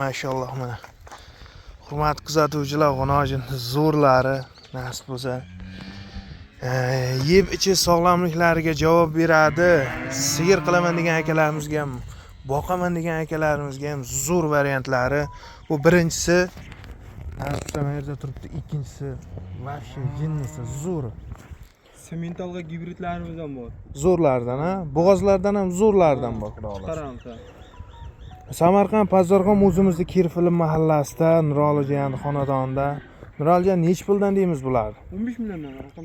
Maşallah mana. Hurmatli kuzatuvchilar, g'onojin zo'rlari nasib bo'lsa yeb ichi sog'lomliklariga javob beradi. Sigir qilaman degan akalarimizga ham, boqaman degan akalarimizga ham zo'r variantlari. Bu birinchisi, nasib bo'lsa mana yerda turibdi. Ikkinchisi vafshe jinnisi zo'r. Sementalga gibridlarimiz ham bor. Zo'rlardan, ha? Bo'g'ozlardan ham zo'rlardan bor, xudolar. Qaramsa. Samarqand Pazarxon o'zimizning Kirfilm mahallasida Nurolijon xonadonida. Nurolijon nech puldan deymiz bularni? 15 milliondan raqam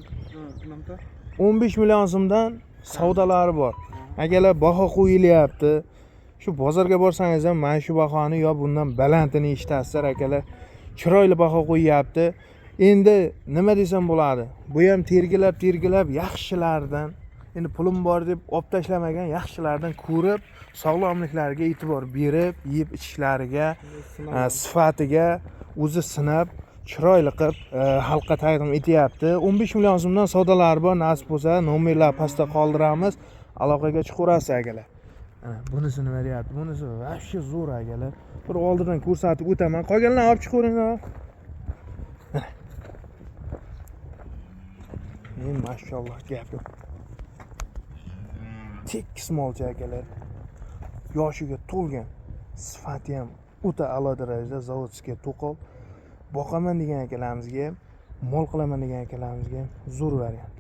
qilmamda. 15 million so'mdan savdolari bor. Agarlar baho qo'yilyapti, shu bozorga borsangiz ham mana shu bahoni yo bundan balandini eshitasizlar, akalar. Chiroyli baho qo'yyapti. Endi nima desam bo'ladi? Bu ham tergilab yaxshilardan, endi pulim bor deb olib tashlamagan yaxshilardan ko'rib, sog'lomliklariga e'tibor berib, yeb ichishlariga, sifatiga o'zi sinab, chiroyli qilib xalqqa taqdim etyapti. 15 million so'mdan savdolari bor. Nasib bo'lsa, nomerlar pastda qoldiramiz. Aloqaga chiqaverasiz akalar. Mana bunisini beryapti. Bunisi vashshi zo'r akalar. Bir oldidan ko'rsatib o'taman. Qolganlarni olib chiqaveringlar. Maşallah gap yo'q. Tekis molcha akalar. Yoshiga to'lgan, sifati ham o'ta a'lo darajada zavodskiy to'qol. Boqaman degan akalarimizga, mol qilaman degan akalarimizga zo'r variant.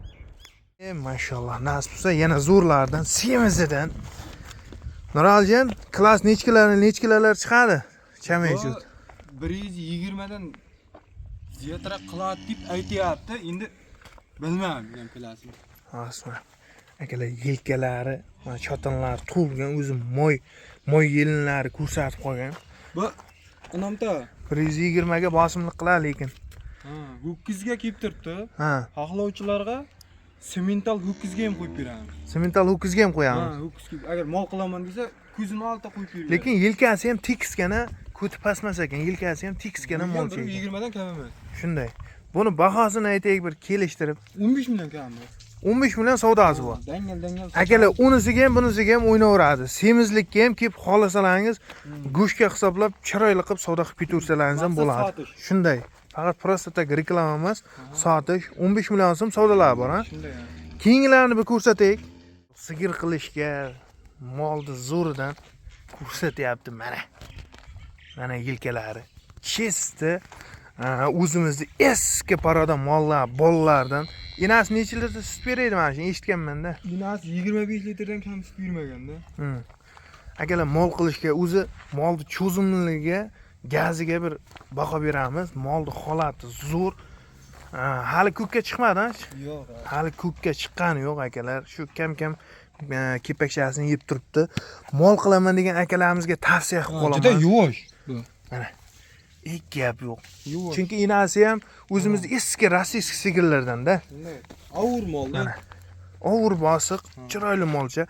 Maşallah, nasib bo'lsa yana zo'rlardan, semizidan. Nurolijon, klass nechkilar chiqadi? Chameyjut. 120 dan ziyodroq qiladi deb aytayapti. Endi bilmayman men klassini. Asma. Akalar yelkalari, mana chotonlar to'lgan, o'zi moy yelinlari ko'rsatib qo'ygan. Bu onamda 120 ga bosimlik qiladi lekin. Ho'kizga kelib turibdi. Ha. Xohlovchilarga semental ho'kizga ham qo'yib beramiz. Semental ho'kizga ham qo'yamiz. Ho'kizga agar mol qilaman desa, ko'zini oldida qo'yib beramiz. Lekin yelkasi ham tekisgina, ko'ti pasmas ekan. Yelkasi ham tekisgina molcha ekan. 120 dan kam emas. Shunday. Buni bahosini aytaylik bir kelishtirib. 15 million kam emas. 15 million savdosi bor. Dangal. Akalar, unisiga ham, bunisiga ham o'ynaveradi. Semizlikka ham kelib xohlasalaringiz, go'shtga hisoblab chiroyli qilib savdo qilib ketaversalaringiz ham bo'ladi. Shunday. Faqat prosta tak reklama emas, sotish 15 million so'm savdolari bor, ha? Shunday. Keyingilarni bir ko'rsataylik. Sigir qilishga molni zo'ridan ko'rsatyapti mana. Mana yelkalari. Chesti o'zimizning eski paroda mollar, bolalardan. Inasi necha litr sut beradi mana shuni eshitganman-da. Inasi 25 litrdan kam sut bermagan-da. Akalar, mol qilishga o'zi molni cho'zimliligiga, gaziga bir baho beramiz. Molni holati zo'r. Hali ko'kka chiqmadi-ha? Yo'q. Hali ko'kka chiqqani yo'q akalar. Shu kam kepakchasini yeb turibdi. Mol qilaman degan akalarimizga tavsiya qilib qolaman. Juda yo'sh bu. Mana. Gap yo'q. Chunki inasi ham o'zimizning eski rossiyskiy sigirlardan-da. Avur molda. Ovur bosiq, chiroyli molcha.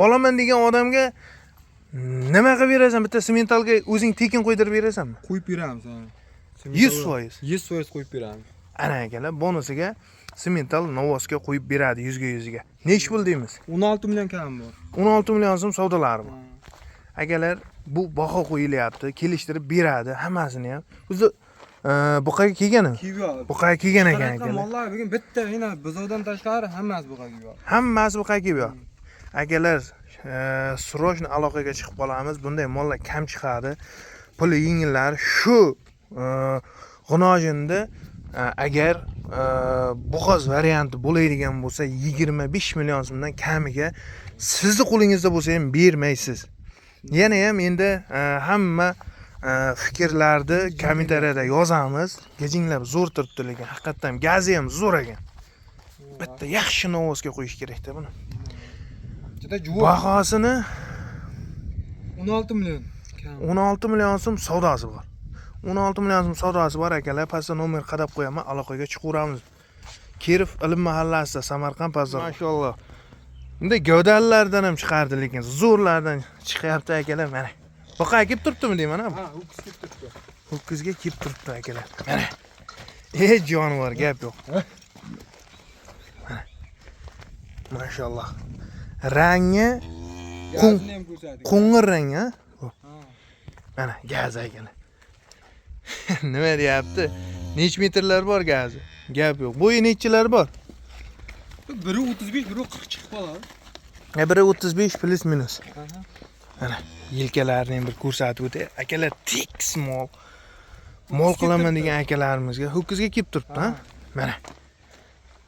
Olaman degan odamga nima qilib berasan? Bitta sementalga o'zing tekin qo'ydirib berasanmi? Qo'yib beramiz. 100%. 100% qo'yib beramiz. Ana akalar, bonusiga semental novosga qo'yib beradi 100 ga. Nech pul deymiz? 16 million kam bor. 16 million so'm savdolari bor. Akalar, bu baho qo'yilyapti, kelishtirib beradi hammasini ham. O'zi buqaga kelganmi? Buqaga kelgan ekan akalar. Mollar bugun bitta yana bizovdan tashqari hammasi buqaga kelgan. Hammasi buqaga kelgan. Akalar, srochni aloqaga chiqib qolamiz. Bunday mollar kam chiqadi. Puli yengillar. Shu g'unojinda agar bo'g'oz varianti bo'ladigan bo'lsa 25 million so'mdan kamiga sizning qo'lingizda bo'lsa ham bermaysiz. Yana ham endi hamma fikrlarni kommentariyada yozamiz. Gejinglab zo'r turibdi, lekin haqiqatan gazi ham zo'r ekan. Bitta yaxshi novosga qo'yish kerak-da buni. Juda juvoq. Bahosini 16 million. 16 million so'm savdosi bor. 16 million so'm savdosi bor akalar. Pastda nomer qadab qo'yaman, aloqaga chiqaveramiz. Kirov ilm mahallasida, Samarqand Pazar. Mashallah. Bunday gavdalilardan ham chiqardi, lekin zo'rlardan chiqyapti akalar. Mana. Buqaga kelib turibdimi deyman, ha? Ha, ho'kiz kelib turibdi. Ho'kizga kelib turibdi akalar. Mana. Jonivor, gap yo'q. Mana. Mashallah. Rangi qo'ng'ir rang, ha? Mana gaz akala. Nima deyapti? Nech metrlar bor gazi? Gap yo'q. Bo'yi nechilar bor? Biri 35, biri 40 chiqib qoladi. Biri 35 plus minus. Mana yelkalarini bir ko'rsatib o'tay. Akalar tiks mol. Mol qilaman degan akalarimizga ho'kizga kelib turibdi, ha? Mana.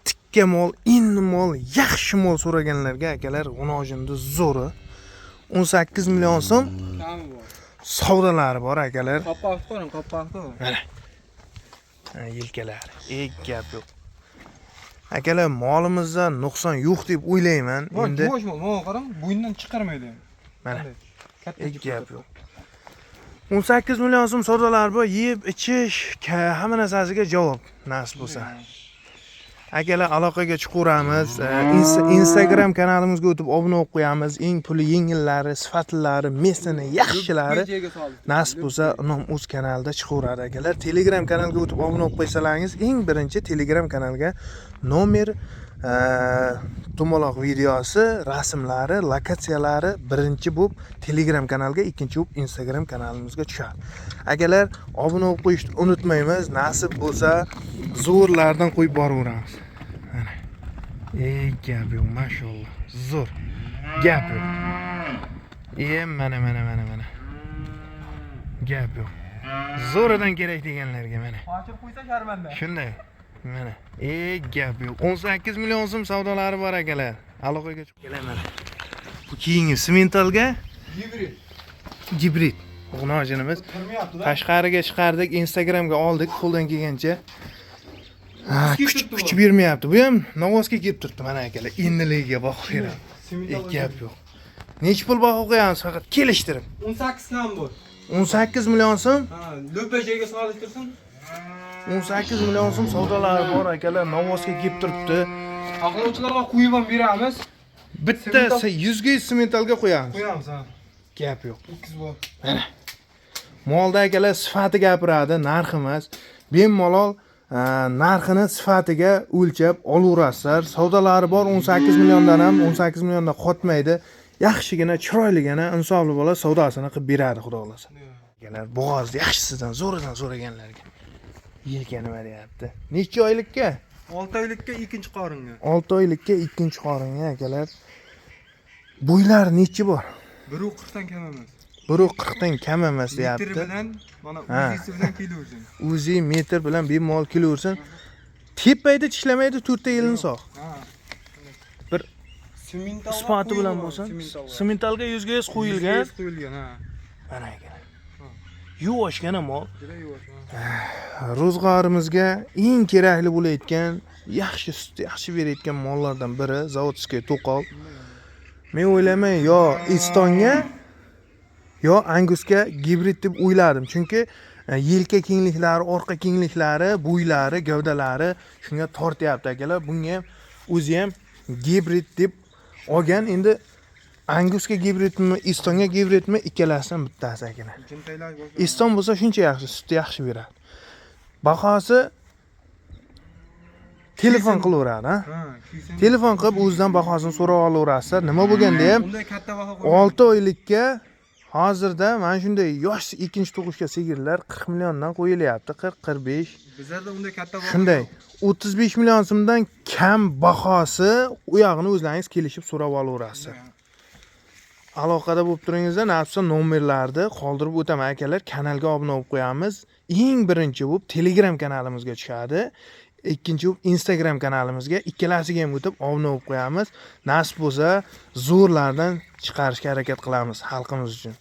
Tikka mol, inni mol, yaxshi mol so'raganlarga akalar g'unojimni zo'ri 18 million so'm Kami bor. savdolari bor akalar. Qopqoq qo'ying, qopqoqni. Mana. Yelkalari. Gap yo'q. Akalar molimizda nuqson yo'q deb o'ylayman. Endi yo'q, mana qarang, bo'yindan chiqarmaydi ham. Mana. Katta Gap yo'q. 18 million so'm savdolar bor, yeb, ichish, hamma narsasiga javob nasib bo'lsa. Akalar aloqaga chiqaveramiz. Instagram kanalimizga o'tib obuna bo'lib qo'yamiz. Eng puli yengillari, sifatlilari, mesini yaxshilari nasib bo'lsa, uning o'z kanalida chiqaveradi akalar. Telegram kanalga o'tib obuna bo'lib qo'ysalaringiz, eng birinchi Telegram kanalga nomer tumaloq videosi, rasmlari, lokatsiyalari birinchi bo'lib Telegram kanalga, ikkinchi bo'lib Instagram kanalimizga tushadi. Akalar, obuna bo'lib qo'yishni unutmaymiz. Nasib bo'lsa, zo'rlardan qo'yib boraveramiz. Mana. Gap yo'q, mashallah. Zo'r. Gap yo'q. Mana. Gap yo'q. Zo'ridan kerak deganlarga mana. Ochib qo'ysa sharmanda. Shunday. Mana. Gap yo'q. 18 million so'm savdolari bor akalar. Aloqaga chiqib kelaman. Bu keyingi sementalga gibrid. G'unojinimiz tashqariga chiqardik, Instagramga oldik, qo'ldan kelgancha. Kuch bermayapti. Bu ham novosga kelib turibdi mana akalar. Inniligiga baho beramiz. Gap yo'q. Nech pul baho qo'yamiz faqat kelishtirib. 18 ham bor. 18 million so'm. Ha, lo'pajaga solishtirsin. 18 million so'm savdolari bor akalar, novosga kelib turibdi. Aqlovchilarga qo'yib ham beramiz. Bitta 100 ga sementalga qo'yamiz. Qo'yamiz, ha. Gap yo'q. Ho'kiz bor. Mana. Molda akalar sifati gapiradi, narxi emas. Bemalol narxini sifatiga o'lchab olaverasizlar. Savdolari bor 18 milliondan ham 18 milliondan qotmaydi. Yaxshigina, chiroyligina, insofli bola savdosini qilib beradi, xudo xolasa. Akalar, bo'g'ozni yaxshisidan, zo'ridan so'raganlarga. Yelka nima deyapti? Necha oylikka? 6 oylikka ikkinchi qoringa. 6 oylikka ikkinchi qoringa akalar. Bo'ylari nechi bor? 140 dan kam emas. 140 dan kam emas deyapti. Metr bilan, mana o'zisi bilan kelaversin. O'zi metr bilan bemalol kelaversin. Tepayda tishlamaydi, 4 ta yilni sog'. Ha. Bir Semental sifati bilan bo'lsa, sementalga 100 ga qo'yilgan. qo'yilgan, ha. Mana akalar. Yuvoshgana mol. Juda yuvosh. Ro'zg'orimizga eng kerakli bo'layotgan, yaxshi sut, yaxshi berayotgan mollardan biri zavodskiy to'qol. Men o'ylayman yo Estonga yo Angusga gibrid deb o'yladim. Chunki yelka kengliklari, orqa kengliklari, bo'ylari, gavdalari shunga tortyapti akalar. Bunga ham o'zi ham gibrid deb olgan. Endi Angusga gibridmi, Estonga gibridmi, ikkalasidan bittasi akalar. Eston bo'lsa shuncha yaxshi, sut yaxshi beradi. Bahosi telefon qilaveradi, ha? Telefon qilib o'zidan bahosini so'rab olaverasizlar. Nima bo'lganda ham Bunday katta baho 6 oylikka hozirda mana shunday yosh ikkinchi tug'ishga sigirlar 40 milliondan qo'yilyapti, 40-45. Bizlarda unday katta baho. Shunday 35 million so'mdan kam bahosi, u yog'ini o'zlaringiz kelishib so'rab olaverasizlar. Aloqada bo'lib turingizlar, nafsa nomerlarni qoldirib o'taman akalar. Kanalga obuna bo'lib qo'yamiz. Eng birinchi bo'lib Telegram kanalimizga tushadi. Ikkinchi bo'lib Instagram kanalimizga, ikkalasiga ham o'tib obuna bo'lib qo'yamiz. Nasib bo'lsa, zo'rlardan chiqarishga harakat qilamiz xalqimiz uchun.